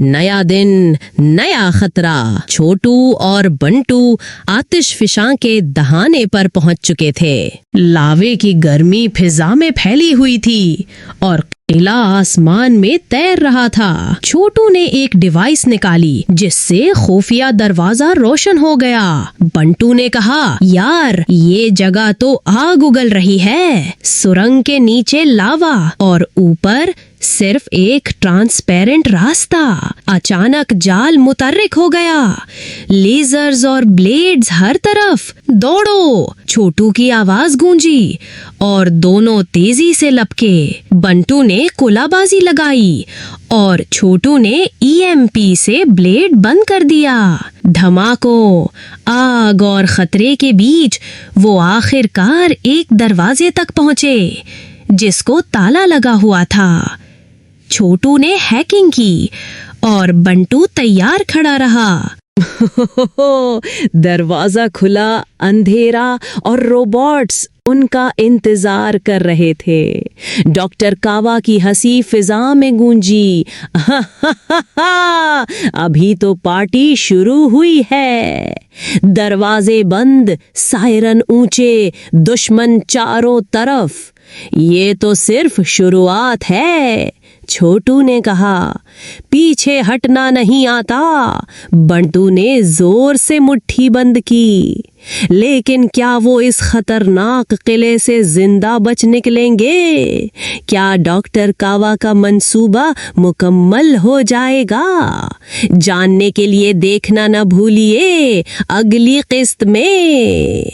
नया दिन, नया खतरा। छोटू और बंटू आतिशफिशां के दहाने पर पहुंच चुके थे। लावे की गर्मी फिजा में फैली हुई थी और किला आसमान में तैर रहा था। छोटू ने एक डिवाइस निकाली जिससे खुफिया दरवाजा रोशन हो गया। बंटू ने कहा, यार ये जगह तो आग उगल रही है। सुरंग के नीचे लावा और ऊपर सिर्फ एक ट्रांसपेरेंट रास्ता। अचानक जाल मुतर्रिक हो गया। लेजर्स और ब्लेड्स हर तरफ। दौड़ो! छोटू की आवाज गूंजी और दोनों तेजी से लपके। बंटू ने कुलाबाजी लगाई और छोटू ने ईएमपी से ब्लेड बंद कर दिया। धमाको, आग और खतरे के बीच वो आखिरकार एक दरवाजे तक पहुंचे जिसको ताला लगा हुआ था। छोटू ने हैकिंग की और बंटू तैयार खड़ा रहा। दरवाजा खुला, अंधेरा और रोबोट्स उनका इंतजार कर रहे थे। डॉक्टर कावा की हंसी फिजा में गूंजी। अभी तो पार्टी शुरू हुई है। दरवाजे बंद, सायरन ऊंचे, दुश्मन चारों तरफ। ये तो सिर्फ शुरुआत है, छोटू ने कहा। पीछे हटना नहीं आता। बंटू ने जोर से मुट्ठी बंद की। लेकिन क्या वो इस खतरनाक किले से जिंदा बच निकलेंगे? क्या डॉक्टर कावा का मंसूबा मुकम्मल हो जाएगा? जानने के लिए देखना न भूलिए अगली किस्त में।